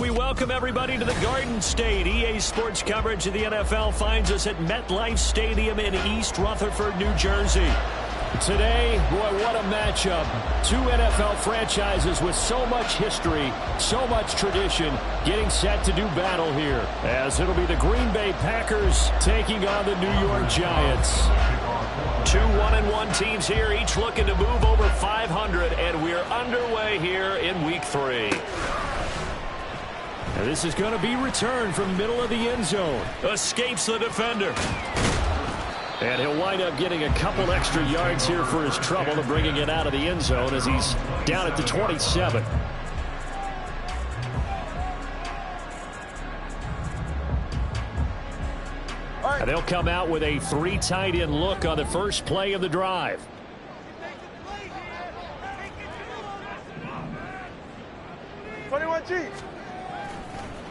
we welcome everybody to the Garden State. EA Sports coverage of the NFL finds us at MetLife Stadium in East Rutherford, New Jersey. Today, boy, what a matchup. Two NFL franchises with so much history, so much tradition, getting set to do battle here, as it'll be the Green Bay Packers taking on the New York Giants. Two 1-1 teams here, each looking to move over 500, and we're underway here in Week 3. Now this is going to be returned from middle of the end zone. Escapes the defender. And he'll wind up getting a couple extra yards here for his trouble to bringing it out of the end zone as he's down at the 27. And they'll come out with a 3 tight end look on the first play of the drive.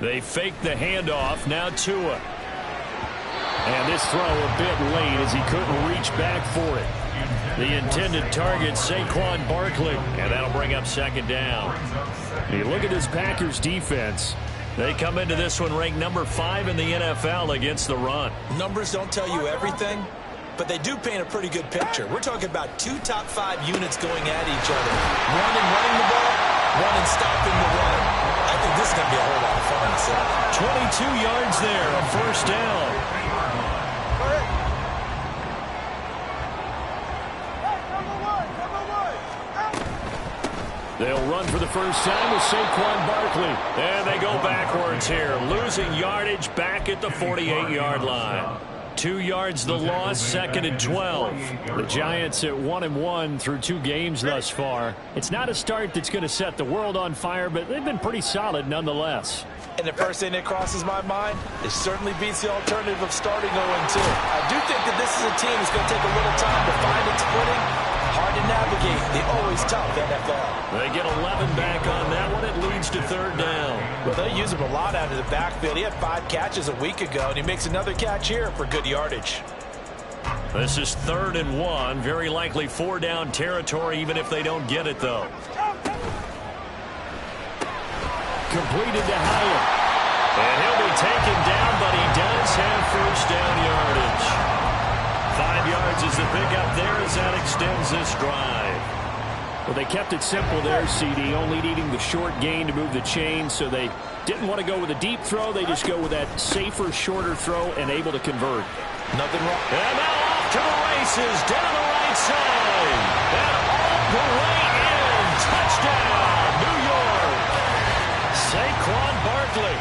They fake the handoff. Now Tua. And this throw a bit late as he couldn't reach back for it. The intended target, Saquon Barkley. And that'll bring up second down. You look at this Packers defense. They come into this one ranked number 5 in the NFL against the run. Numbers don't tell you everything, but they do paint a pretty good picture. We're talking about 2 top 5 units going at each other. One in running the ball, one in stopping the run. I think this is going to be a whole lot of fun. 22 yards there, a first down. They'll run for the first time with Saquon Barkley. And they go backwards here, losing yardage back at the 48-yard line. 2 yards the loss, second and 12. The Giants at 1-1 through 2 games thus far. It's not a start that's going to set the world on fire, but they've been pretty solid nonetheless. And the first thing that crosses my mind, it certainly beats the alternative of starting 0-2. I do think that this is a team that's going to take a little time to find its footing. Hard to navigate. The always tough NFL. They get 11 back on that one. It leads to third down. Well, they use him a lot out of the backfield. He had 5 catches a week ago, and he makes another catch here for good yardage. This is 3rd and 1. Very likely 4-down territory, even if they don't get it, though. Completed to Howard. And he'll be taken down, but he does have first down yardage. 5 yards is the pickup there as that extends this drive. Well, they kept it simple there, CD, only needing the short gain to move the chain, so they didn't want to go with a deep throw. They just go with that safer, shorter throw and able to convert. Nothing wrong. And now off to the races, down the right side. And all the way in. Touchdown, New York. Saquon Barkley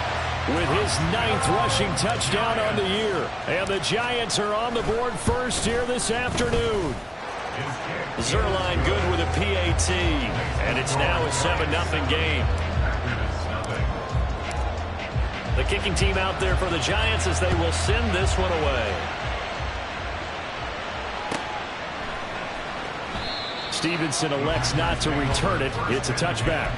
with his 9th rushing touchdown on the year. And the Giants are on the board first here this afternoon. Zerline good with a PAT. And it's now a 7-0 game. The kicking team out there for the Giants as they will send this one away. Stevenson elects not to return it. It's a touchback.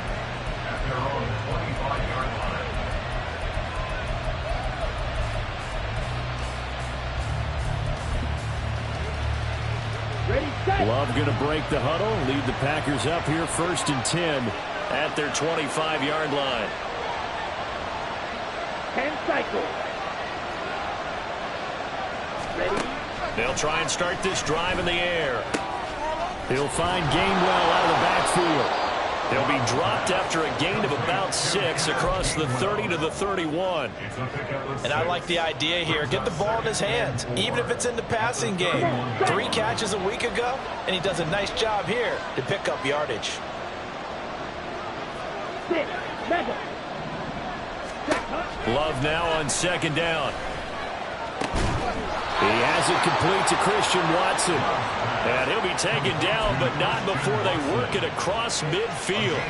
Love going to break the huddle, lead the Packers up here 1st and 10 at their 25-yard line. 10 cycles. Ready? They'll try and start this drive in the air. He'll find Gainwell out of the backfield. They'll be dropped after a gain of about 6 across the 30 to the 31. And I like the idea here. Get the ball in his hands, even if it's in the passing game. 3 catches a week ago, and he does a nice job here to pick up yardage. 6, 7. Love now on 2nd down. He has it complete to Christian Watson. And he'll be taken down, but not before they work it across midfield.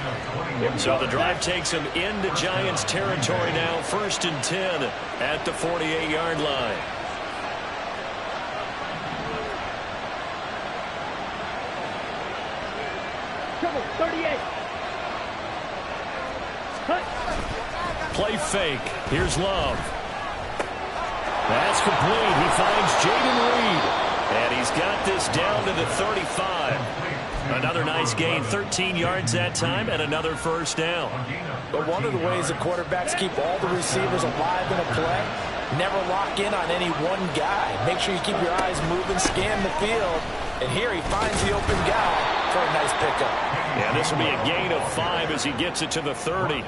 So the drive takes him into Giants territory now, 1st and 10 at the 48-yard line. Trouble, 38. Cut. Play fake. Here's Love. That's complete. He finds Jaden Reed. And he's got this down to the 35. Another nice gain, 13 yards that time, and another first down. But one of the ways the quarterbacks keep all the receivers alive in a play, never lock in on any one guy. Make sure you keep your eyes moving, scan the field, and here he finds the open guy for a nice pickup. Yeah, this will be a gain of 5 as he gets it to the 30.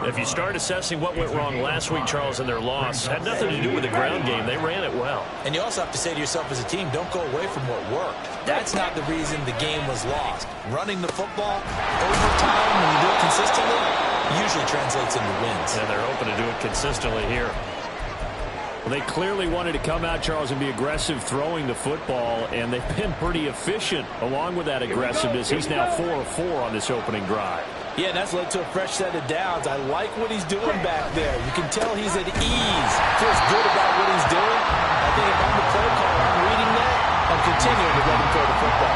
If you start assessing what went wrong last week, Charles, in their loss, had nothing to do with the ground game. They ran it well. And you also have to say to yourself as a team, don't go away from what worked. That's not the reason the game was lost. Running the football over time, when you do it consistently, usually translates into wins. And they're hoping to do it consistently here. Well, they clearly wanted to come out, Charles, and be aggressive throwing the football, and they've been pretty efficient along with that aggressiveness. He's now 4 of 4 on this opening drive. Yeah, that's led to a fresh set of downs. I like what he's doing back there. You can tell he's at ease. Feels good about what he's doing. I think if I'm the play caller, I'm reading that. I'm continuing to let him throw the football.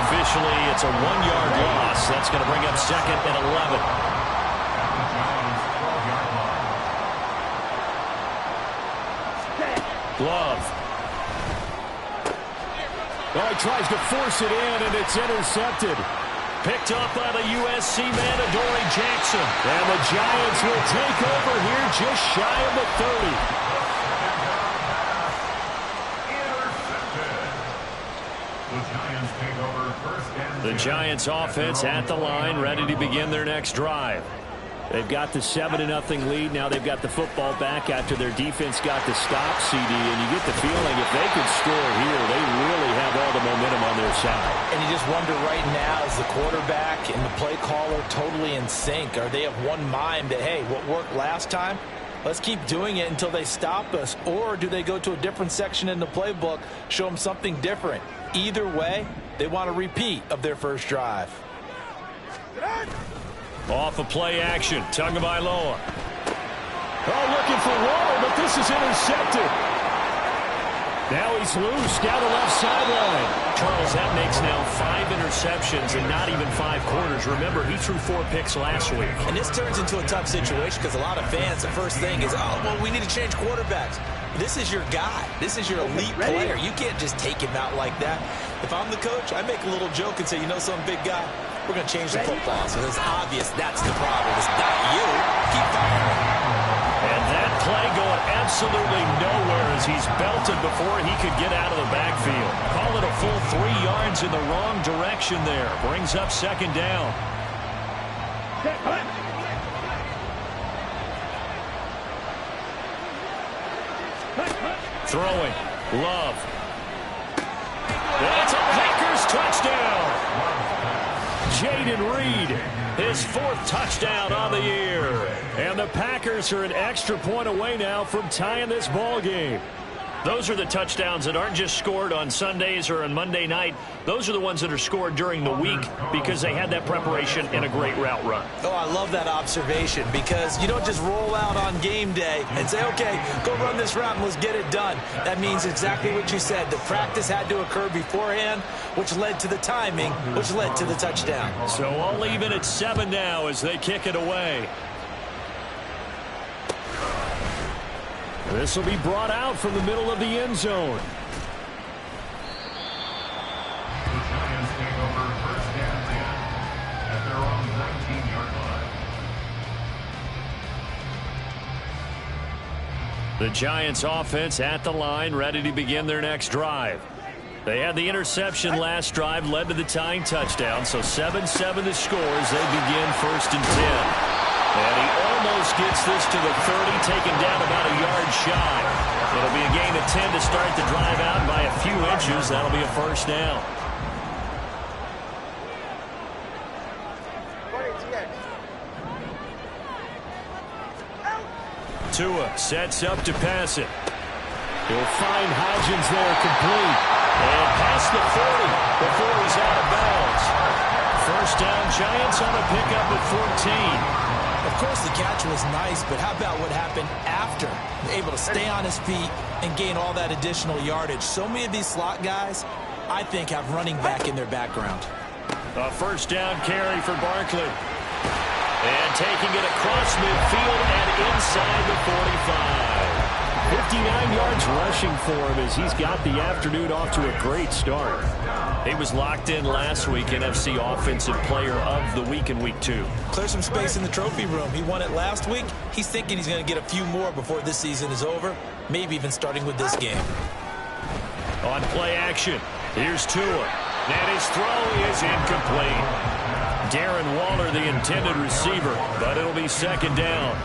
Officially, it's a 1-yard loss. That's going to bring up 2nd and 11. Glove. Oh, he tries to force it in, and it's intercepted. Picked up by the USC man, Adoree Jackson. And the Giants will take over here just shy of the 30. The Giants offense at the line, ready to begin their next drive. They've got the 7-0 lead. Now they've got the football back after their defense got the stop, CD. And you get the feeling if they could score here, they really have all the momentum on their side. And you just wonder right now, is the quarterback and the play caller totally in sync? Are they of one mind that, hey, what worked last time, let's keep doing it until they stop us? Or do they go to a different section in the playbook, show them something different? Either way, they want a repeat of their first drive. Off of play action, Tagovailoa. Oh, looking for Waller, but this is intercepted. Now he's loose down the left sideline. Charles, that makes now 5 interceptions in not even 5 quarters. Remember, he threw 4 picks last week. And this turns into a tough situation because a lot of fans, the first thing is, oh, well, we need to change quarterbacks. This is your guy. This is your elite player. You can't just take him out like that. If I'm the coach, I make a little joke and say, you know something, big guy? We're going to change the football. So it's obvious that's the problem. It's not you. Keep firing. And that play going absolutely nowhere as he's belted before he could get out of the backfield. Call it a full 3 yards in the wrong direction there. Brings up 2nd down. Throwing. Love. That's a Packers touchdown. Jayden Reed, his 4th touchdown on the year. And the Packers are an extra point away now from tying this ball game. Those are the touchdowns that aren't just scored on Sundays or on Monday night. Those are the ones that are scored during the week because they had that preparation and a great route run. Oh, I love that observation because you don't just roll out on game day and say, okay, go run this route and let's get it done. That means exactly what you said. The practice had to occur beforehand, which led to the timing, which led to the touchdown. So I'll leave it at 7 now as they kick it away. This will be brought out from the middle of the end zone. The Giants take over 1st and 10 at their own 19-yard line. The Giants offense at the line, ready to begin their next drive. They had the interception last drive, led to the tying touchdown, so 7-7 the score as they begin 1st and 10. And he almost gets this to the 30, taken down about a yard shy. It'll be a gain of 10 to start the drive out by a few inches. That'll be a 1st down. Tua sets up to pass it. He'll find Hodgins there complete. And past the 40 before he's out of bounds. 1st down, Giants on a pickup of 14. Of course, the catch was nice, but how about what happened after? Able to stay on his feet and gain all that additional yardage. So many of these slot guys, I think, have running back in their background. A 1st down carry for Barkley. And taking it across midfield and inside the 45. 59 yards rushing for him as he's got the afternoon off to a great start. He was locked in last week, NFC Offensive Player of the Week in Week 2. Clear some space in the trophy room. He won it last week. He's thinking he's going to get a few more before this season is over, maybe even starting with this game. On play action, here's Tua, and his throw is incomplete. Darren Waller, the intended receiver, but it'll be second down.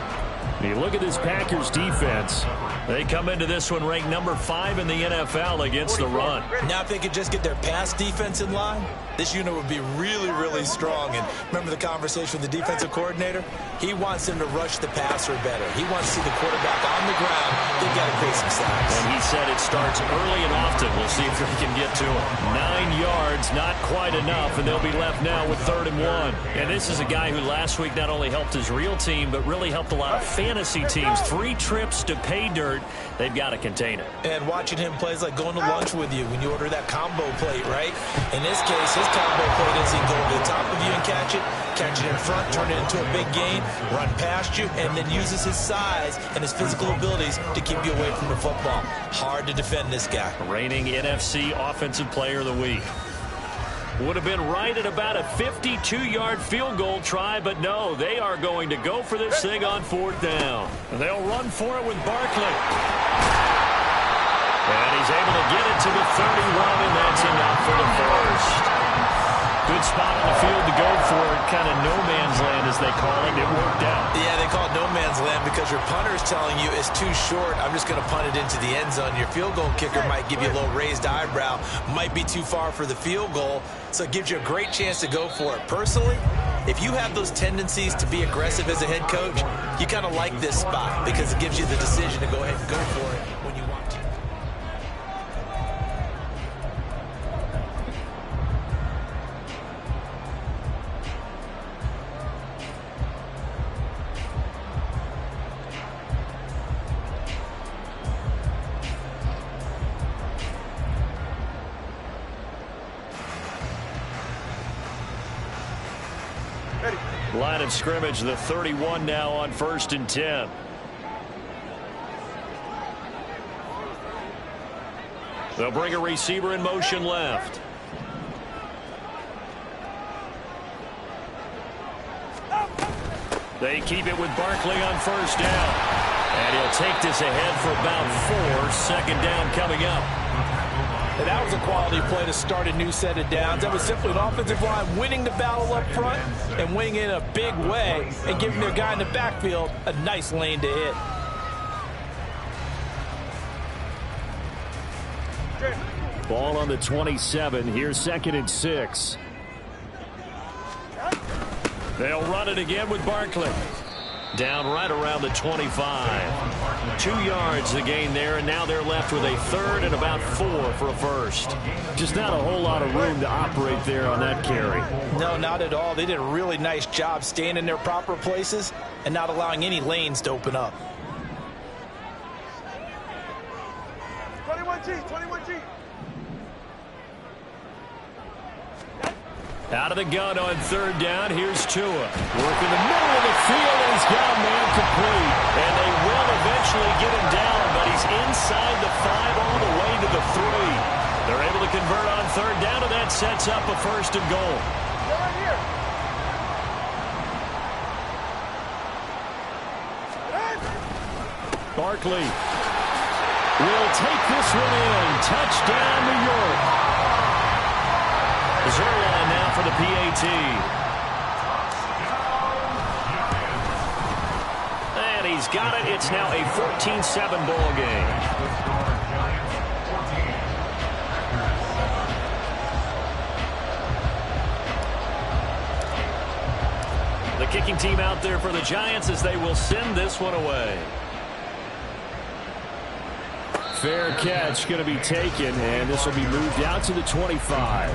You look at this Packers defense. They come into this one ranked number 5 in the NFL against the run. Now if they could just get their pass defense in line, this unit would be really, really strong. And remember the conversation with the defensive coordinator? He wants them to rush the passer better. He wants to see the quarterback on the ground. They've got to create some sacks. And he said it starts early and often. We'll see if they can get to it. 9 yards, not quite enough, and they'll be left now with 3rd and 1. And this is a guy who last week not only helped his real team, but really helped a lot of fantasy teams. 3 trips to pay dirt. They've got to contain it. And watching him play is like going to lunch with you when you order that combo plate, right? In this case, his combo plate is he can go over the top of you and catch it in front, turn it into a big gain, run past you, and then uses his size and his physical abilities to keep you away from the football. Hard to defend this guy. Reigning NFC Offensive Player of the Week. Would have been right at about a 52-yard field goal try, but no, they are going to go for this thing on 4th down. They'll run for it with Barkley. And he's able to get it to the 31, and that's enough for the first. Good spot on the field to go for it. Kind of no man's land, as they call it. It worked out. Yeah, they call it no man's land because your punter is telling you it's too short. I'm just going to punt it into the end zone. Your field goal kicker might give you a little raised eyebrow. Might be too far for the field goal. So it gives you a great chance to go for it. Personally, if you have those tendencies to be aggressive as a head coach, you kind of like this spot because it gives you the decision to go ahead and go for it when you want to. Line of scrimmage, the 31 now on 1st and 10. They'll bring a receiver in motion left. They keep it with Barkley on 1st down. And he'll take this ahead for about 4. 2nd down coming up. And that was a quality play to start a new set of downs. That was simply an offensive line winning the battle up front and winning it in a big way and giving their guy in the backfield a nice lane to hit. Ball on the 27. Here's 2nd and 6. They'll run it again with Barkley. Down right around the 25. 2 yards the gain there, and now they're left with a 3rd and about 4 for a first. Just not a whole lot of room to operate there on that carry. No, not at all. They did a really nice job staying in their proper places and not allowing any lanes to open up. 21G, 21G. Out of the gun on 3rd down. Here's Tua. Working the middle of the field, and he's got a man complete. And they will eventually get him down, but he's inside the 5 all the way to the 3. They're able to convert on 3rd down, and that sets up a 1st and goal. Right here. Barkley will take this one in. Touchdown, New York. Zerline now for the PAT. And he's got it. It's now a 14-7 ball game. The kicking team out there for the Giants as they will send this one away. Fair catch going to be taken, and this will be moved out to the 25.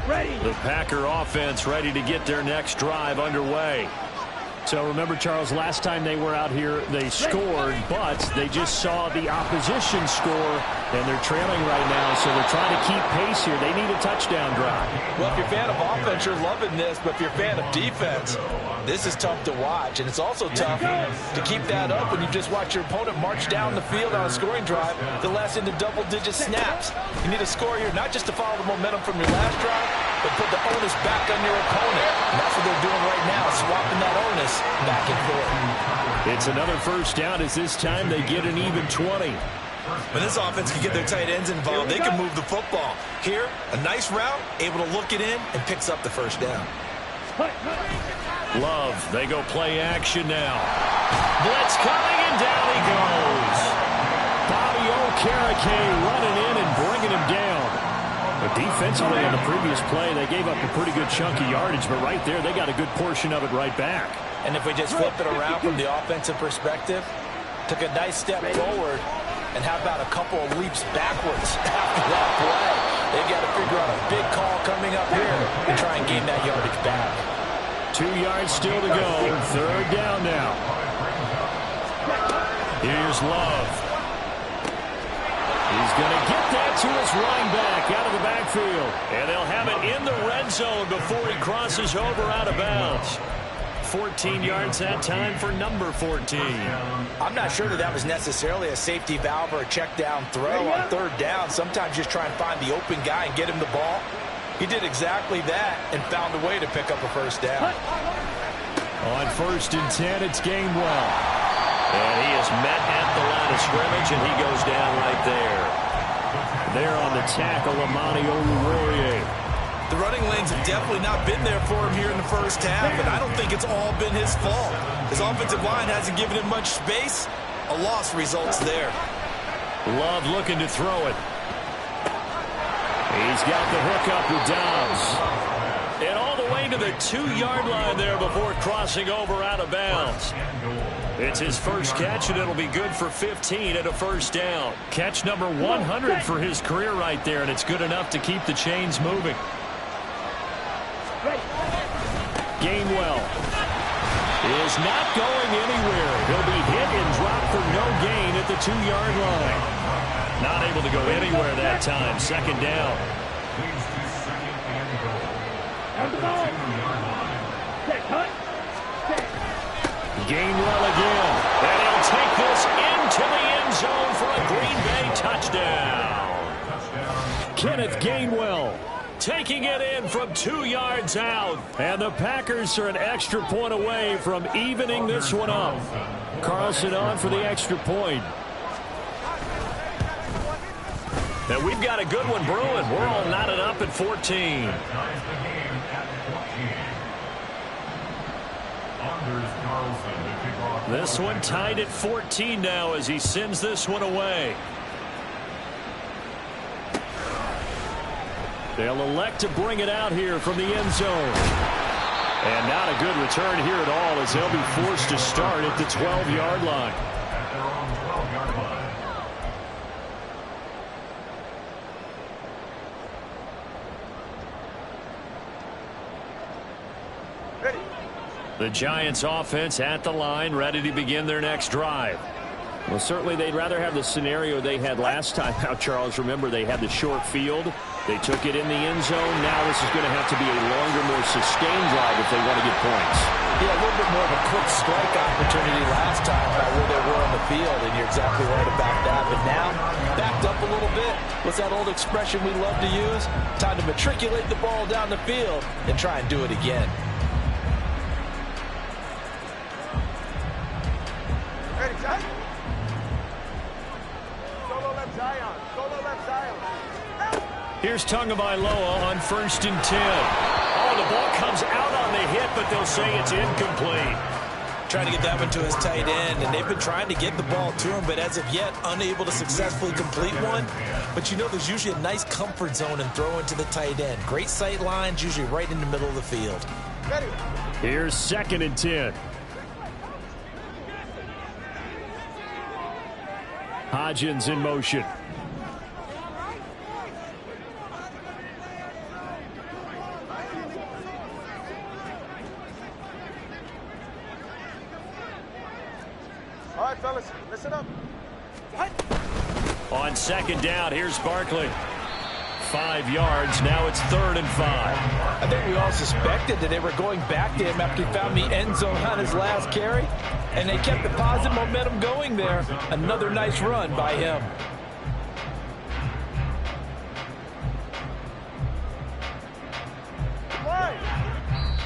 Ready. The Packer offense ready to get their next drive underway. So remember, Charles, last time they were out here, they scored, but they just saw the opposition score, and they're trailing right now, so they're trying to keep pace here. They need a touchdown drive. Well, if you're a fan of offense, you're loving this, but if you're a fan of defense, this is tough to watch, and it's also tough to keep that up when you just watch your opponent march down the field on a scoring drive that lasts into double-digit snaps. You need a score here, not just to follow the momentum from your last drive, but put the onus back on your opponent. And that's what they're doing right now, swapping that onus back and forth. It's another first down as this time they get an even 20. When this offense can get their tight ends involved, they can move the football. Here, a nice route, able to look it in, and picks up the first down. Love, they go play action now. Blitz coming, and down he goes. Bobby Okereke running in and bringing him down. But defensively on the previous play, they gave up a pretty good chunk of yardage, but right there, they got a good portion of it right back. And if we just flip it around from the offensive perspective, took a nice step forward, and how about a couple of leaps backwards after that play? They've got to figure out a big call coming up here and try and gain that yardage back. 2 yards still to go. Third down now. Here's Love. He's going to get that to his running back out of the backfield. And they'll have it in the red zone before he crosses over out of bounds. 14 yards that time for number 14. I'm not sure that was necessarily a safety valve or a check down throw on third down. Sometimes just try and find the open guy and get him the ball. He did exactly that and found a way to pick up a first down. On 1st and 10, it's Gainwell. And he is met at the line of scrimmage, and he goes down right there. There on the tackle, Amani Oluwole. The running lanes have definitely not been there for him here in the first half, and I don't think it's all been his fault. His offensive line hasn't given him much space. A loss results there. Love looking to throw it. He's got the hook up with Dobbs. And all the way to the 2-yard line there before crossing over out of bounds. It's his first catch, and it'll be good for 15 at a first down. Catch number 100 for his career right there, and it's good enough to keep the chains moving. Gainwell is not going anywhere. He'll be hit and dropped for no gain at the 2-yard line. Not able to go anywhere that time. Second down. Gainwell again. And he'll take this into the end zone for a Green Bay touchdown. Kenneth Gainwell taking it in from 2 yards out. And the Packers are an extra point away from evening this one up. Carlson on for the extra point. And we've got a good one brewing. We're all knotted up at 14. This one tied at 14 now as he sends this one away. They'll elect to bring it out here from the end zone. And not a good return here at all as they'll be forced to start at the 12-yard line. The Giants offense at the line, ready to begin their next drive. Well, certainly they'd rather have the scenario they had last time out, Charles. Remember, they had the short field. They took it in the end zone. Now this is going to have to be a longer, more sustained drive if they want to get points. Yeah, a little bit more of a quick strike opportunity last time by where they were on the field, and you're exactly right about that. But now, backed up a little bit. What's that old expression we love to use? Time to matriculate the ball down the field and try and do it again. Here's Tagovailoa on 1st and 10. Oh, the ball comes out on the hit, but they'll say it's incomplete. Trying to get that one to his tight end, and they've been trying to get the ball to him, but as of yet, unable to successfully complete one. But you know there's usually a nice comfort zone and throw into the tight end. Great sight lines, usually right in the middle of the field. Here's 2nd and 10. Hodgins in motion. fellas. Listen up. On second down, here's Barkley. 5 yards. Now it's 3rd and 5. I think we all suspected that they were going back to him after he found the end zone on his last carry, and they kept the positive momentum going there. Another nice run by him.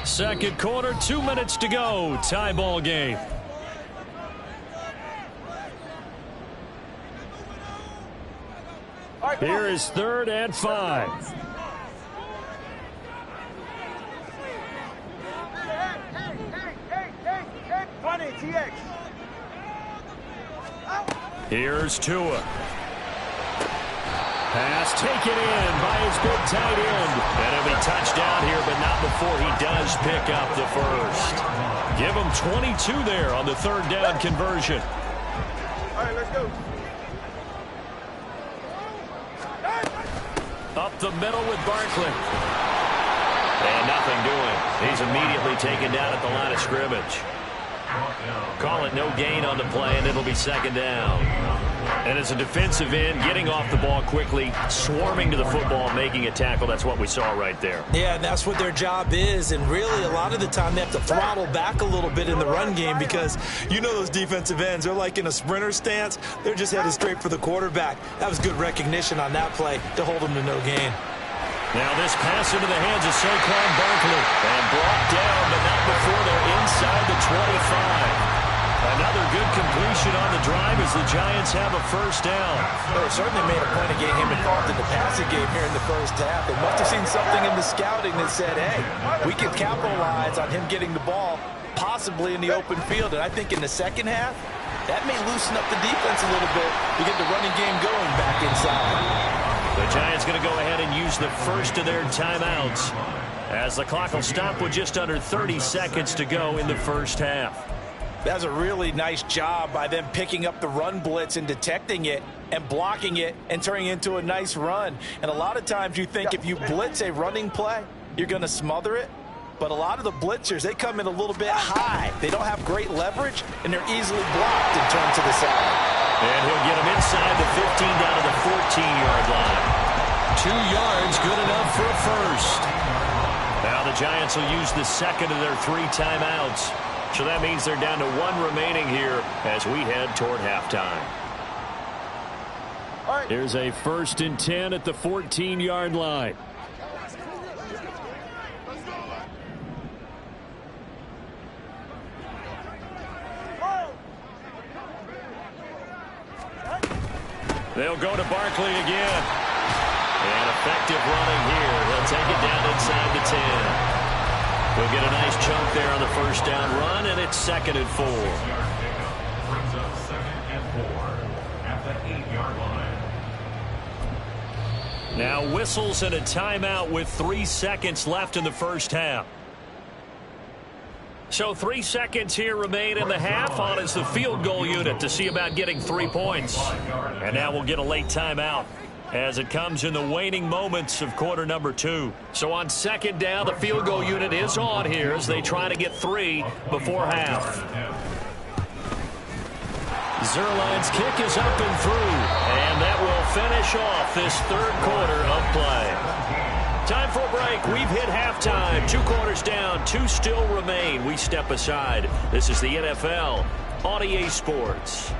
Second quarter, 2 minutes to go. Tie ball game. Here is 3rd and 5. Here's Tua. Pass taken in by his big tight end. And it'll be touchdown here, but not before he does pick up the first. Give him 22 there on the 3rd down conversion. All right, let's go. Up the middle with Barkley. And nothing doing. He's immediately taken down at the line of scrimmage. Call it no gain on the play, and it'll be 2nd down. And as a defensive end, getting off the ball quickly, swarming to the football, making a tackle, that's what we saw right there. Yeah, and that's what their job is. And really, a lot of the time, they have to throttle back a little bit in the run game because you know those defensive ends, they're like in a sprinter stance. They're just headed straight for the quarterback. That was good recognition on that play to hold them to no gain. Now this pass into the hands of Saquon Barkley. And brought down, but not before they're inside the 25. Another good completion on the drive as the Giants have a first down. Well, they certainly made a point of getting him involved in the passing game here in the first half. They must have seen something in the scouting that said, hey, we can capitalize on him getting the ball possibly in the open field. And I think in the second half, that may loosen up the defense a little bit to get the running game going back inside. The Giants going to go ahead and use the first of their timeouts as the clock will stop with just under 30 seconds to go in the first half. That's a really nice job by them picking up the run blitz and detecting it and blocking it and turning it into a nice run. And a lot of times you think if you blitz a running play, you're going to smother it. But a lot of the blitzers, they come in a little bit high. They don't have great leverage, and they're easily blocked and turned to the side. And he'll get him inside the 15 down to the 14-yard line. 2 yards, good enough for a first. Now the Giants will use the second of their 3 timeouts. So that means they're down to 1 remaining here as we head toward halftime. Here's a 1st and 10 at the 14-yard line. They'll go to Barkley again. And effective running here. They'll take it down inside the 10. We'll get a nice chunk there on the first down run, and it's 2nd and 4. Brings up 2nd and 4 at the 8-yard line. Now whistles and a timeout with 3 seconds left in the first half. So 3 seconds here remain in the half on as the field goal unit to see about getting 3 points. And now we'll get a late timeout as it comes in the waning moments of quarter number 2. So on 2nd down, the field goal unit is on here as they try to get 3 before half. Zuerlein's kick is up and through, and that will finish off this 3rd quarter of play. Time for a break. We've hit halftime. 2 quarters down, 2 still remain. We step aside. This is the NFL on EA Sports.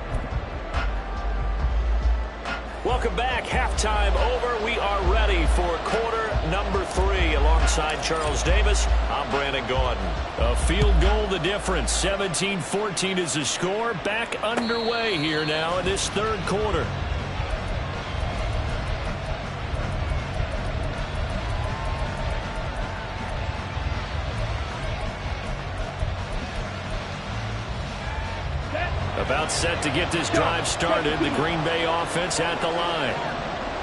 Welcome back. Halftime over. We are ready for quarter number 3. Alongside Charles Davis, I'm Brandon Gordon. A field goal the difference. 17-14 is the score. Back underway here now in this 3rd quarter. About set to get this drive started. The Green Bay offense at the line.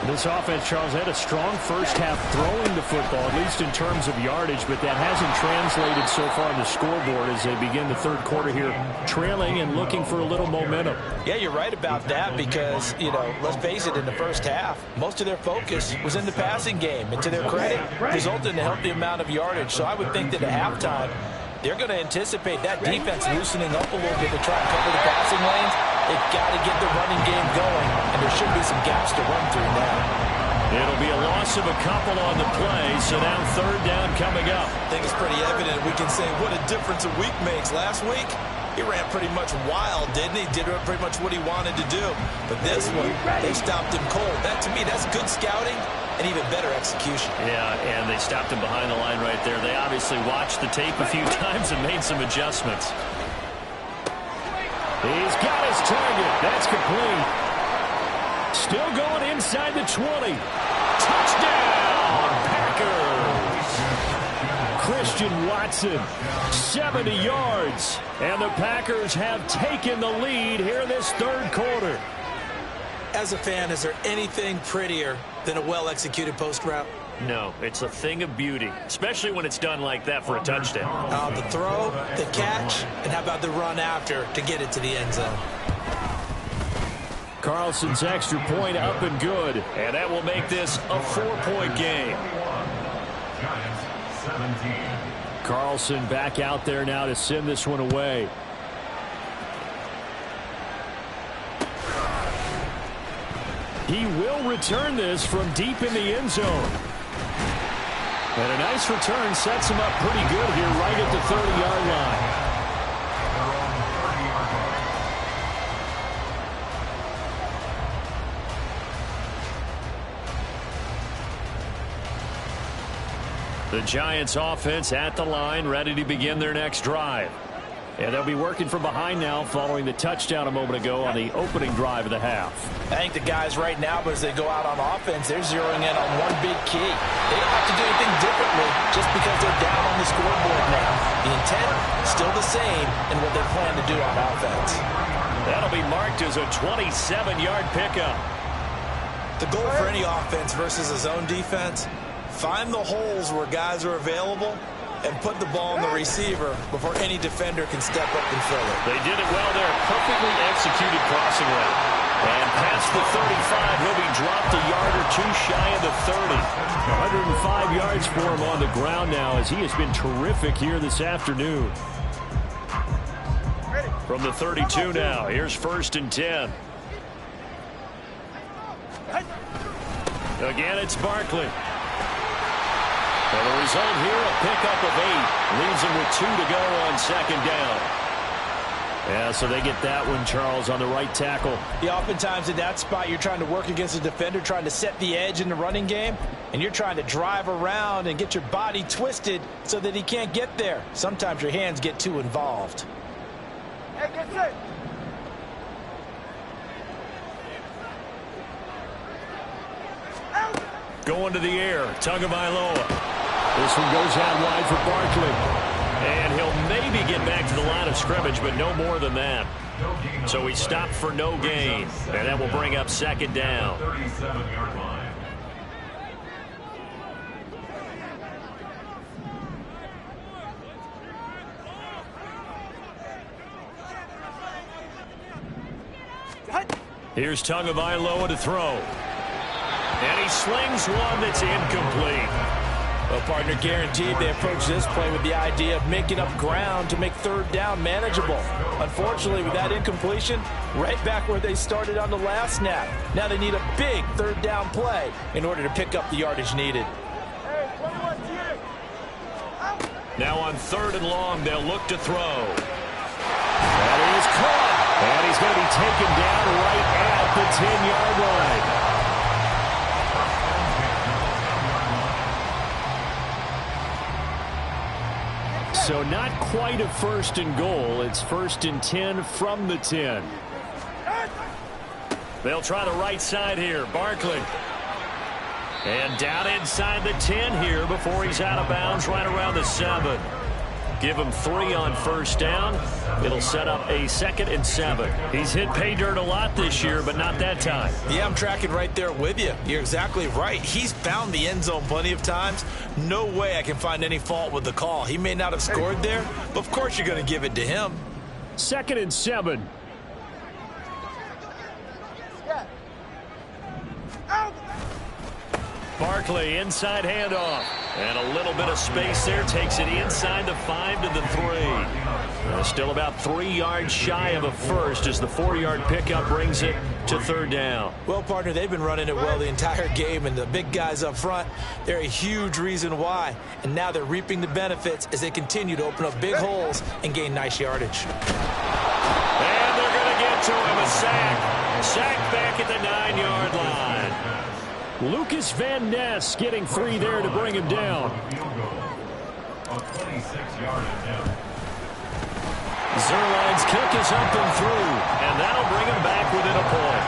This offense, Charles, had a strong first half throwing the football, at least in terms of yardage, but that hasn't translated so far on the scoreboard as they begin the 3rd quarter here, trailing and looking for a little momentum. Yeah, you're right about that because, you know, let's face it, in the first half, most of their focus was in the passing game. And to their credit, resulted in a healthy amount of yardage. So I would think that at halftime, They're going to anticipate that defense loosening up a little bit to try and cover the passing lanes. They've got to get the running game going, and there should be some gaps to run through now. It'll be a loss of a couple on the play, so now third down coming up. I think it's pretty evident. We can say what a difference a week makes. Last week, he ran pretty much wild, didn't he? Did pretty much what he wanted to do. But this one, they stopped him cold. That, to me, that's good scouting and even better execution. Yeah, and they stopped him behind the line right there. They obviously watched the tape a few times and made some adjustments. He's got his target. That's complete. Still going inside the 20. Touchdown, Packers. Christian Watson, 70 yards. And the Packers have taken the lead here in this third quarter. As a fan, is there anything prettier than a well-executed post route? No, it's a thing of beauty, especially when it's done like that for a touchdown. The throw, the catch, and how about the run after to get it to the end zone? Carlson's extra point up and good, and that will make this a 4-point game. Giants 17. Carlson back out there now to send this one away. He will return this from deep in the end zone. And a nice return sets him up pretty good here right at the 30-yard line. The Giants offense at the line, ready to begin their next drive. And they'll be working from behind now following the touchdown a moment ago on the opening drive of the half. I think the guys right now, as they go out on offense, they're zeroing in on one big key. They don't have to do anything differently just because they're down on the scoreboard now. The intent, still the same in what they plan to do on offense. That'll be marked as a 27-yard pickup. The goal for any offense versus a zone defense, find the holes where guys are available and put the ball on the receiver before any defender can step up and fill it. They did it well there. Perfectly executed crossing route. And past the 35, he'll be dropped a yard or two shy of the 30. 105 yards for him on the ground now as he has been terrific here this afternoon. From the 32 now, here's 1st and 10. Again, it's Barkley. And the result here, a pickup of 8. Leaves him with 2 to go on 2nd down. Yeah, so they get that one, Charles, on the right tackle. Yeah, oftentimes in that spot, you're trying to work against a defender, trying to set the edge in the running game, and you're trying to drive around and get your body twisted so that he can't get there. Sometimes your hands get too involved. Hey, get set. Going to the air, Tagovailoa. This one goes out wide for Barkley. And he'll maybe get back to the line of scrimmage, but no more than that. So he stopped for no gain. And that will bring up 2nd down. 37-yard line. Here's Tagovailoa to throw. And he slings one that's incomplete. Well, partner, guaranteed they approach this play with the idea of making up ground to make 3rd down manageable. Unfortunately, with that incompletion, right back where they started on the last snap. Now they need a big 3rd down play in order to pick up the yardage needed. Hey, 21 here. Now on 3rd and long, they'll look to throw. That is caught. And he's going to be taken down right at the 10-yard line. So not quite a 1st and goal. It's 1st and 10 from the 10. They'll try the right side here. Barkley. And down inside the 10 here before he's out of bounds right around the 7. Give him 3 on 1st down. It'll set up a 2nd and 7. He's hit pay dirt a lot this year, but not that time. Yeah, I'm tracking right there with you. You're exactly right. He's found the end zone plenty of times. No way I can find any fault with the call. He may not have scored there, but of course you're going to give it to him. 2nd and 7. Barkley, inside handoff. And a little bit of space there. Takes it inside the 5 to the 3. Still about 3 yards shy of a first as the 4-yard pickup brings it to third down. Well, partner, they've been running it well the entire game, and the big guys up front, they're a huge reason why. And now they're reaping the benefits as they continue to open up big holes and gain nice yardage. And they're going to get to him. A sack. Sack back at the 9-yard line. Lucas Van Ness getting 3 there to bring him down. Zerline's kick is up and through, and that'll bring him back within a point.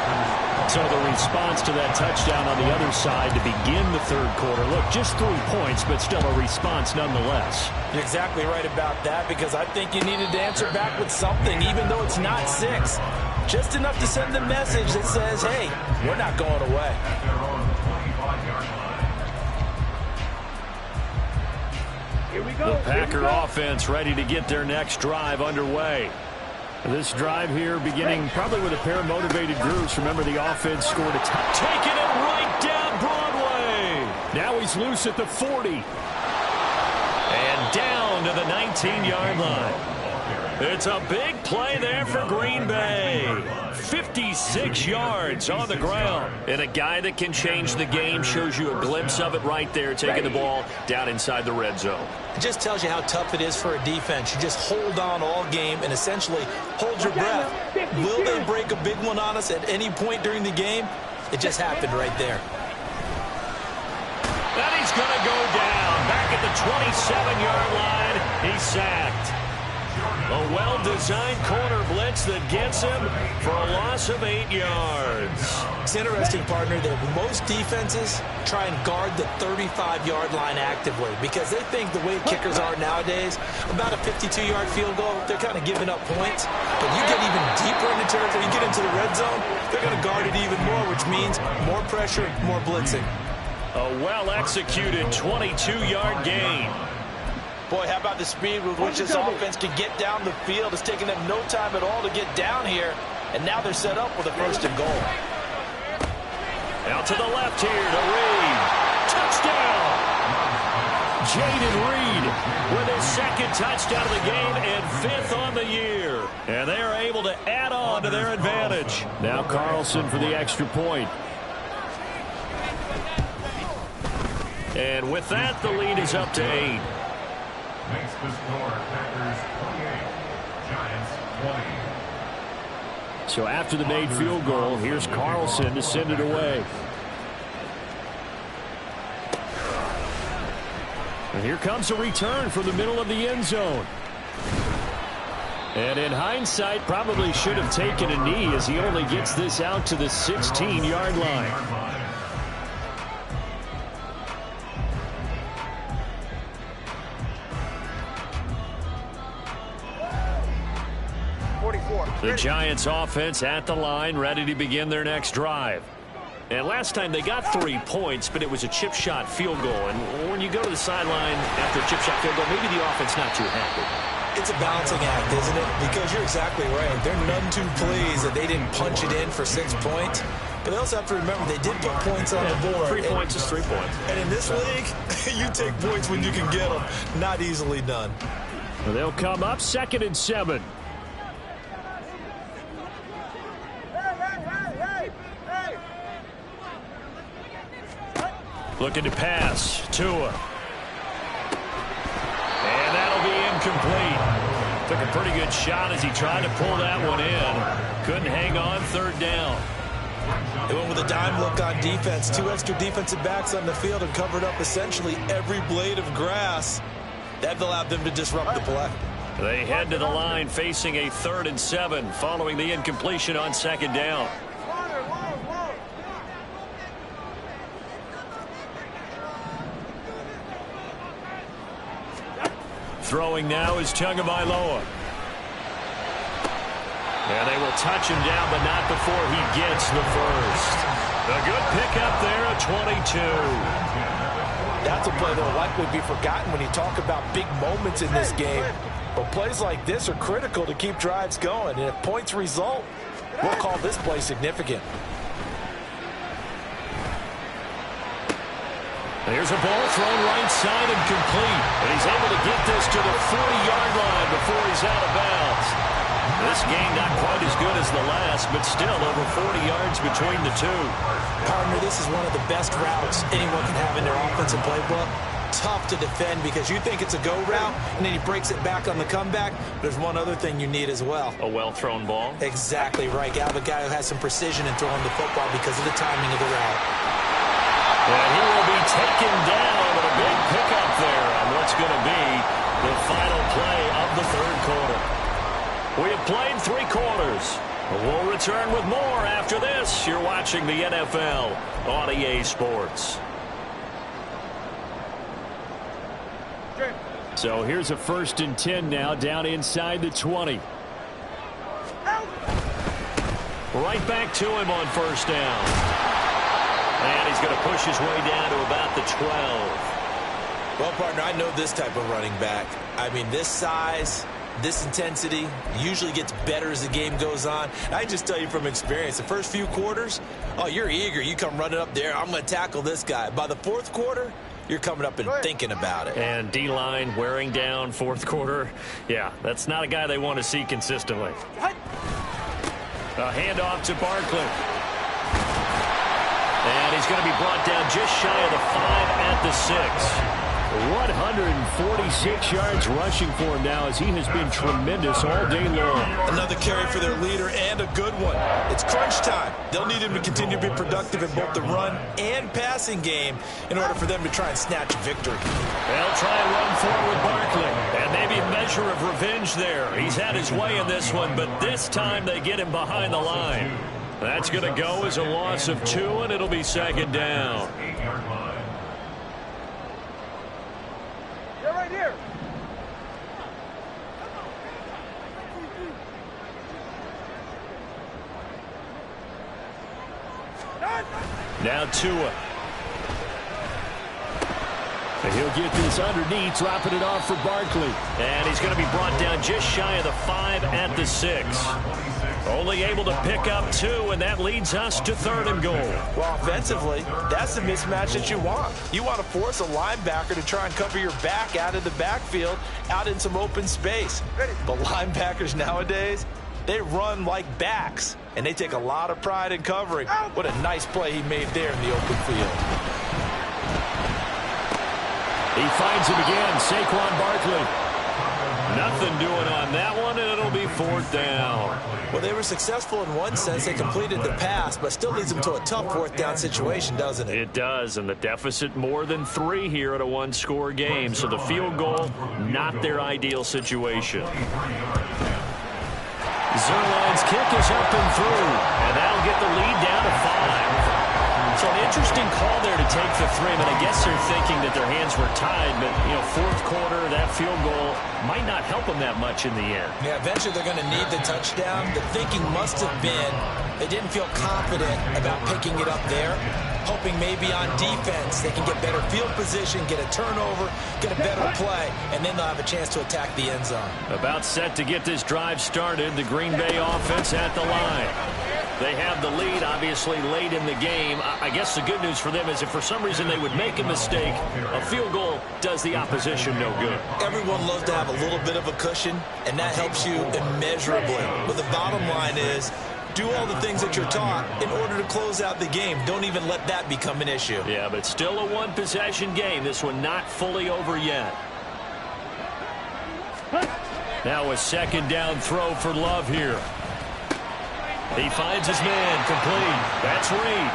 So the response to that touchdown on the other side to begin the third quarter. Look, just 3 points, but still a response nonetheless. You're exactly right about that, because I think you needed to answer back with something, even though it's not 6. Just enough to send the message that says, hey, we're not going away. Here we go. The Packer offense ready to get their next drive underway. This drive here beginning probably with a pair of motivated groups. Remember, the offense scored a touchdown. Taking it right down Broadway. Now he's loose at the 40. And down to the 19-yard line. It's a big play there for Green Bay. 56 yards on the ground. And a guy that can change the game shows you a glimpse of it right there, taking the ball down inside the red zone. It just tells you how tough it is for a defense. You just hold on all game and essentially hold your breath. Will they break a big one on us at any point during the game? It just happened right there. And he's going to go down. Back at the 27-yard line, he's sacked. A well-designed corner blitz that gets him for a loss of 8 yards. It's interesting, partner, that most defenses try and guard the 35-yard line actively because they think the way kickers are nowadays, about a 52-yard field goal, they're kind of giving up points. But you get even deeper into territory, you get into the red zone, they're going to guard it even more, which means more pressure, more blitzing. A well-executed 22-yard gain. Boy, how about the speed with which this offense can get down the field? It's taken them no time at all to get down here, and now they're set up with a 1st and goal. Out to the left here to Reed. Touchdown! Jaden Reed with his 2nd touchdown of the game and 5th on the year. And they are able to add on to their advantage. Now Carlson for the extra point. And with that, the lead is up to 8. Makes the score Packers 28, Giants 20. So after the made field goal, here's Carlson to send it away. And here comes a return from the middle of the end zone. And in hindsight, probably should have taken a knee as he only gets this out to the 16-yard line. The Giants offense at the line, ready to begin their next drive. And last time they got 3 points, but it was a chip shot field goal. And when you go to the sideline after a chip shot field goal, maybe the offense not too happy. It's a balancing act, isn't it? Because you're exactly right. They're none too pleased that they didn't punch it in for 6 points. But they also have to remember they did put points on the board. 3 points is 3 points. And in this league, you take points when you can get them. Not easily done. Well, they'll come up 2nd and 7. Looking to pass. Tua. And that'll be incomplete. Took a pretty good shot as he tried to pull that one in. Couldn't hang on 3rd down. They went with a dime look on defense. 2 extra defensive backs on the field and covered up essentially every blade of grass. That allowed them to disrupt the play. They head to the line facing a 3rd and 7 following the incompletion on 2nd down. Throwing now is Tagovailoa. And they will touch him down, but not before he gets the first. A good pickup there at 22. That's a play that will likely be forgotten when you talk about big moments in this game. But plays like this are critical to keep drives going. And if points result, we'll call this play significant. Here's a ball thrown right side and complete. And he's able to get this to the 40-yard line before he's out of bounds. This game not quite as good as the last, but still over 40 yards between the two. Partner, this is one of the best routes anyone can have in their offensive playbook. Tough to defend because you think it's a go route, and then he breaks it back on the comeback. There's one other thing you need as well. A well-thrown ball? Exactly right. You have a guy who has some precision in throwing the football because of the timing of the route. And he will be taken down with a big pickup there on what's going to be the final play of the third quarter. We have played 3 quarters. We'll return with more after this. You're watching the NFL on EA Sports. So here's a 1st and 10 now, down inside the 20. Right back to him on 1st down. And he's going to push his way down to about the 12. Well, partner, I know this type of running back. I mean, this size, this intensity usually gets better as the game goes on. I just tell you from experience, the first few quarters, oh, you're eager. You come running up there. I'm going to tackle this guy. By the 4th quarter, you're coming up and thinking about it. And D-line wearing down 4th quarter. Yeah, that's not a guy they want to see consistently. A handoff to Barkley. And he's going to be brought down just shy of the 5 at the 6. 146 yards rushing for him now as he has been tremendous all day long. Another carry for their leader and a good one. It's crunch time. They'll need him to continue to be productive in both the run and passing game in order for them to try and snatch a victory. They'll try and run forward with Barkley. And maybe a measure of revenge there. He's had his way in this one, but this time they get him behind the line. That's going to go as a loss of 2, and it'll be 2nd down. They're right here. Now Tua. And he'll get this underneath, dropping it off for Barkley. And he's going to be brought down just shy of the 5 at the 6. Only able to pick up 2, and that leads us to 3rd and goal. Well, offensively, that's the mismatch that you want. You want to force a linebacker to try and cover your back out of the backfield, out in some open space. But linebackers nowadays, they run like backs, and they take a lot of pride in covering. What a nice play he made there in the open field. He finds him again, Saquon Barkley. Nothing doing on that one, and it'll be 4th down. Well, they were successful in one sense. They completed the pass, but still leads them to a tough 4th down situation, doesn't it? It does, and the deficit more than 3 here at a 1-score game. So the field goal, not their ideal situation. Zerline's kick is up and through, and that'll get the lead down to 5. So an interesting call there to take the 3. I mean, I guess they're thinking that their hands were tied, but, 4th quarter, that field goal might not help them that much in the end. Yeah, eventually they're going to need the touchdown. The thinking must have been they didn't feel confident about picking it up there, hoping maybe on defense they can get better field position, get a turnover, get a better play, and then they'll have a chance to attack the end zone. About set to get this drive started, the Green Bay offense at the line. They have the lead, obviously, late in the game. I guess the good news for them is if for some reason they would make a mistake, a field goal does the opposition no good. Everyone loves to have a little bit of a cushion, and that helps you immeasurably. But the bottom line is, do all the things that you're taught in order to close out the game. Don't even let that become an issue. Yeah, but still a 1-possession game. This one not fully over yet. Now a 2nd down throw for Love here. He finds his man, complete. That's Reed.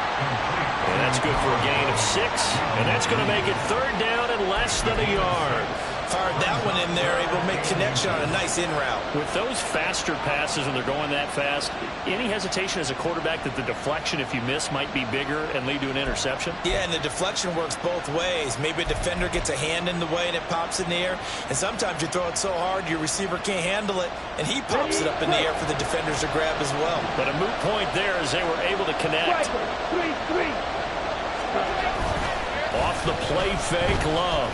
And that's good for a gain of 6. And that's going to make it 3rd down and less than a yard. Fired that one in there, able to make connection on a nice in route. With those faster passes when they're going that fast, any hesitation as a quarterback that the deflection, if you miss, might be bigger and lead to an interception? Yeah, and the deflection works both ways. Maybe a defender gets a hand in the way and it pops in the air. And sometimes you throw it so hard your receiver can't handle it, and he pops it up in the air for the defenders to grab as well. But a moot point there as they were able to connect. Off the play fake, Love.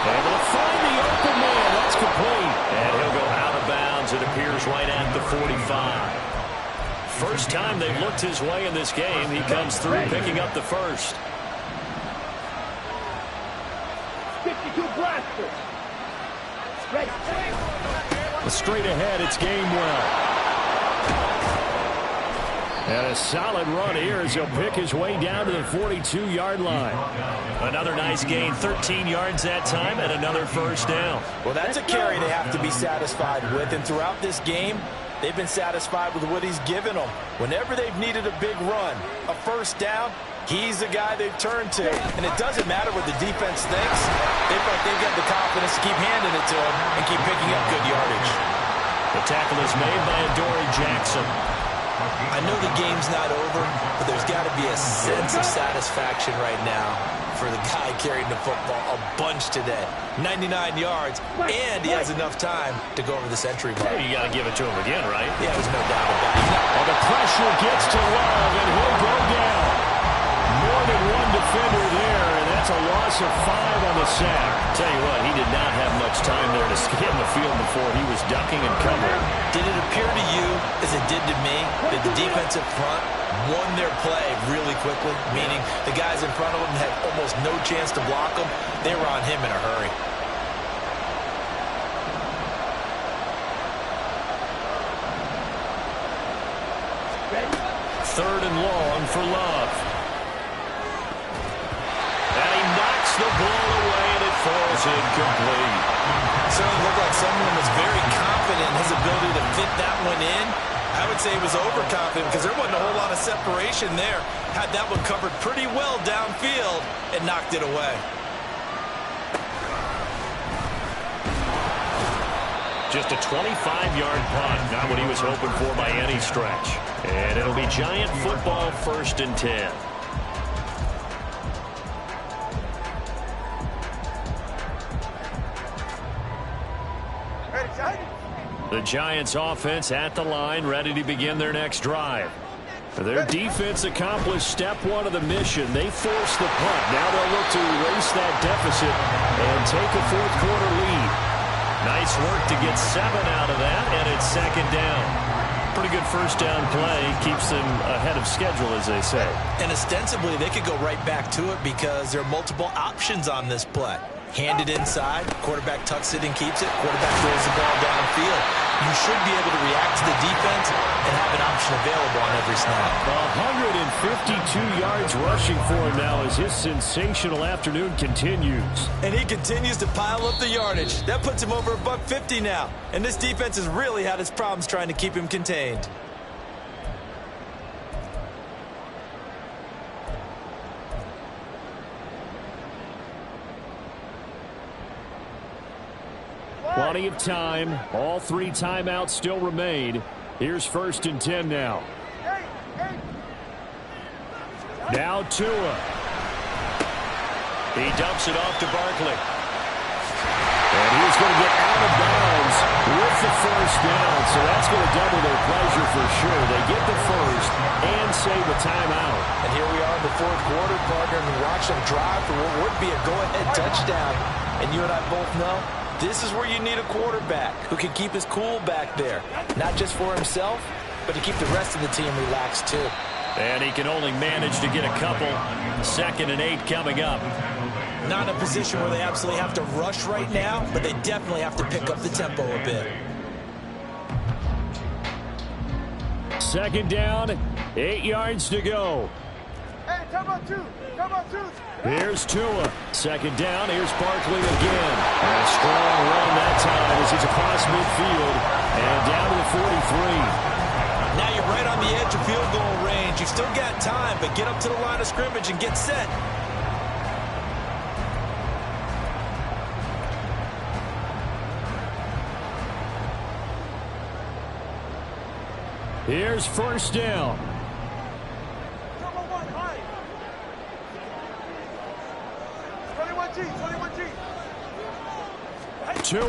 Able to find the open man. That's complete. And he'll go out of bounds, it appears, right at the 45. First time they've looked his way in this game. He comes through picking up the 1st. 52 blaster. Ready. Straight ahead, it's Gainwell. And a solid run here as he'll pick his way down to the 42-yard line. Another nice gain, 13 yards that time, and another first down. Well, that's a carry they have to be satisfied with, and throughout this game, they've been satisfied with what he's given them. Whenever they've needed a big run, a first down, he's the guy they've turned to. And it doesn't matter what the defense thinks. They feel like they've got the confidence to keep handing it to him and keep picking up good yardage. The tackle is made by Adoree Jackson. I know the game's not over, but there's got to be a sense of satisfaction right now for the guy carrying the football a bunch today. 99 yards, and he has enough time to go over the century mark. You got to give it to him again, right? Yeah, there's no doubt about it. Well, the pressure gets to Love, and he'll go down. More than one defender there, and that's a loss of 5 on the sack. Tell you what, he did not have much time there to scan the field before he was ducking and covering. Did it appear to you, as it did to me, that the defensive front won their play really quickly? Meaning the guys in front of them had almost no chance to block them. They were on him in a hurry. Third and long for Love. And he knocks the ball away, and it falls incomplete. Certainly looked like someone was very confident in his ability to fit that one in. I would say he was overconfident because there wasn't a whole lot of separation there. Had that one covered pretty well downfield and knocked it away. Just a 25-yard punt, not what he was hoping for by any stretch. And it'll be Giant football, 1st and 10. The Giants offense at the line, ready to begin their next drive. Their defense accomplished step 1 of the mission. They forced the punt. Now they'll look to erase that deficit and take a 4th quarter lead. Nice work to get 7 out of that, and it's 2nd down. Pretty good first down play. Keeps them ahead of schedule, as they say. And ostensibly, they could go right back to it because there are multiple options on this play. Hand it inside, quarterback tucks it and keeps it, quarterback throws the ball downfield. You should be able to react to the defense and have an option available on every snap. 152 yards rushing for him now as his sensational afternoon continues. And he continues to pile up the yardage. That puts him over $150 now. And this defense has really had its problems trying to keep him contained. Plenty of time. All 3 timeouts still remain. Here's 1st and 10 now. Now Tua. He dumps it off to Barkley. And he's going to get out of bounds with the first down. So that's going to double their pleasure for sure. They get the first and save a timeout. And here we are in the 4th quarter, partner, and watch them drive for what would be a go-ahead touchdown. And you and I both know this is where you need a quarterback who can keep his cool back there. Not just for himself, but to keep the rest of the team relaxed too. And he can only manage to get a couple. 2nd and 8 coming up. Not in a position where they absolutely have to rush right now, but they definitely have to pick up the tempo a bit. 2nd down, 8 yards to go. Hey, come on, 2. Come on, 2. Here's Tua. 2nd down. Here's Barkley again. And a strong run that time as he's across midfield and down to the 43. Now you're right on the edge of field goal range. You've still got time, but get up to the line of scrimmage and get set. Here's 1st down. Tua. And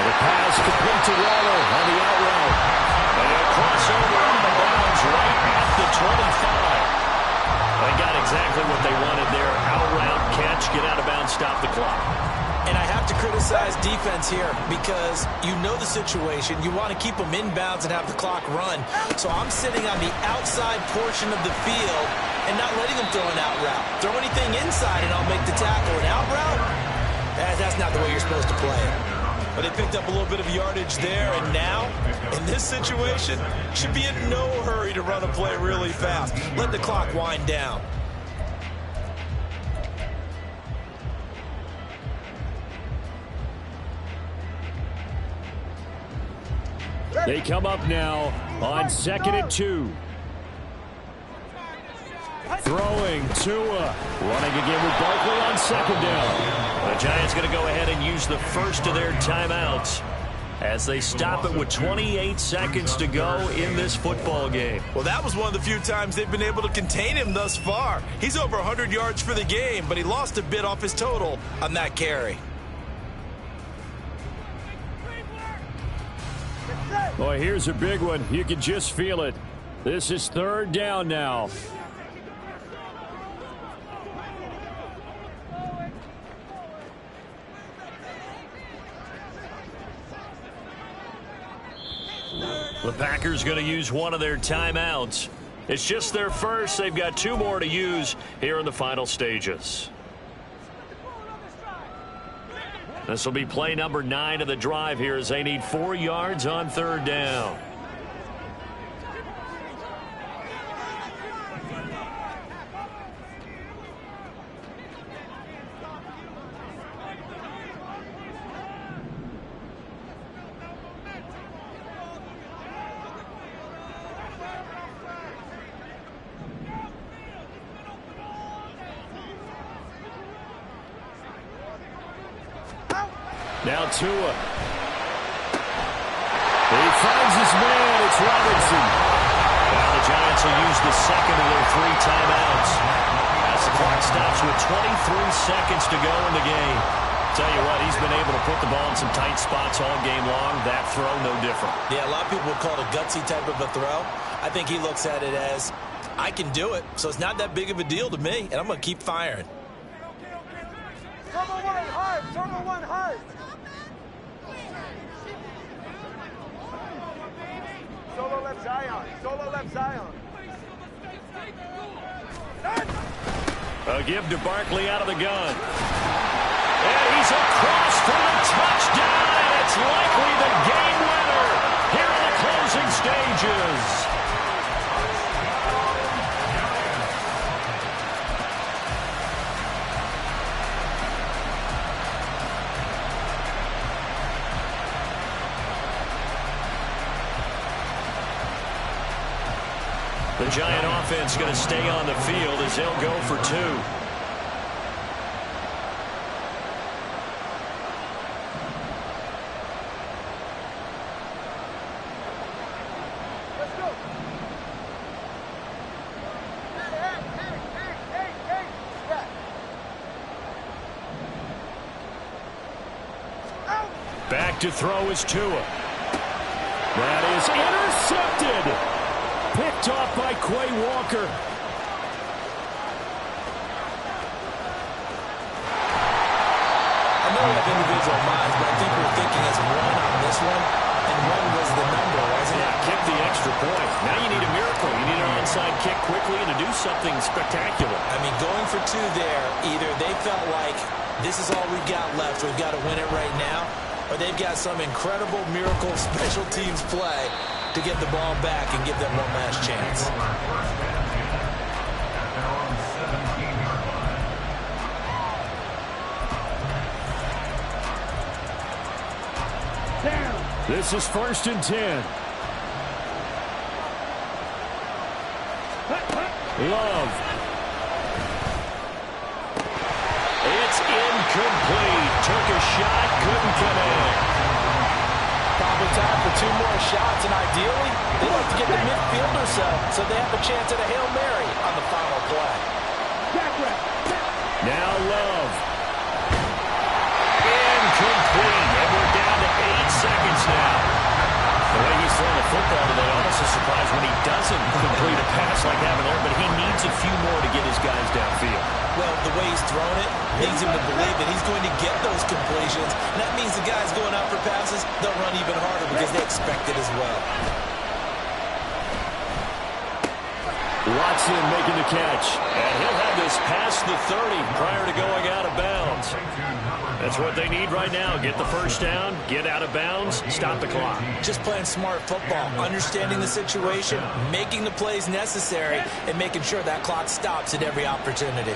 a pass complete to Waller on the out route. And a crossover on the bounds right at the 25. They got exactly what they wanted there. Out route, catch, get out of bounds, stop the clock. And I have to criticize defense here because you know the situation. You want to keep them inbounds and have the clock run. So I'm sitting on the outside portion of the field and not letting him throw an out route. Throw anything inside, and I'll make the tackle. An out route? That's not the way you're supposed to play it. But they picked up a little bit of yardage there, and now, in this situation, should be in no hurry to run a play really fast. Let the clock wind down. They come up now on 2nd and 2. Throwing Tua. Running again with Barkley on 2nd down. The Giants going to go ahead and use the first of their timeouts as they stop it with 28 seconds to go in this football game. Well, that was one of the few times they've been able to contain him thus far. He's over 100 yards for the game, but he lost a bit off his total on that carry. Boy, here's a big one. You can just feel it. This is 3rd down now. The Packers going to use one of their timeouts. It's just their first. They've got 2 more to use here in the final stages. This will be play number 9 of the drive here as they need 4 yards on 3rd down. Now Tua. He finds his man. It's Robinson. Now the Giants will use the second of their 3 timeouts as the clock stops with 23 seconds to go in the game. Tell you what, he's been able to put the ball in some tight spots all game long. That throw, no different. Yeah, a lot of people would call it a gutsy type of a throw. I think he looks at it as, I can do it, so it's not that big of a deal to me, and I'm going to keep firing. Turbo 1 hard, Turbo 1 hard. Solo left Zion. Solo left Zion. A give to Barkley out of the gun. And he's across for the touchdown, and it's likely the game winner here in the closing stages. The Giant offense going to stay on the field as they'll go for 2. Let's go. Hey. Back to throw is Tua. That is intercepted. Picked off by Quay Walker. I know we have individual minds, but I think we're thinking as 1 on this one, and 1 was the number, wasn't it? Yeah, kick the extra point. Now you need a miracle. You need an onside kick quickly and to do something spectacular. I mean, going for 2 there, either they felt like this is all we've got left, we've got to win it right now, or they've got some incredible miracle special teams play to get the ball back and give them one last chance. This is 1st and 10. Love. It's incomplete. Took a shot, couldn't connect. Probably time for 2 more shots, and ideally, they'd like to get the midfield or so they have a chance at a Hail Mary on the final play. Now Love. Incomplete, and we're down to 8 seconds now. The way he's throwing the football today, almost a surprise when he doesn't complete a pass like having there, but he needs a few more to get his guys downfield. Well, the way he's thrown it leads him to believe that he's going to get those completions. And that means the guys going out for passes, they'll run even harder because they expect it as well. Watson making the catch. And he'll have this past the 30 prior to going out of bounds. That's what they need right now. Get the first down, get out of bounds, stop the clock. Just playing smart football, understanding the situation, making the plays necessary, and making sure that clock stops at every opportunity.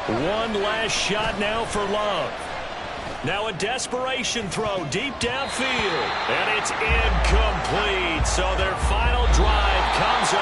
One last shot now for Love. Now a desperation throw deep downfield. And it's incomplete. So their final drive comes up.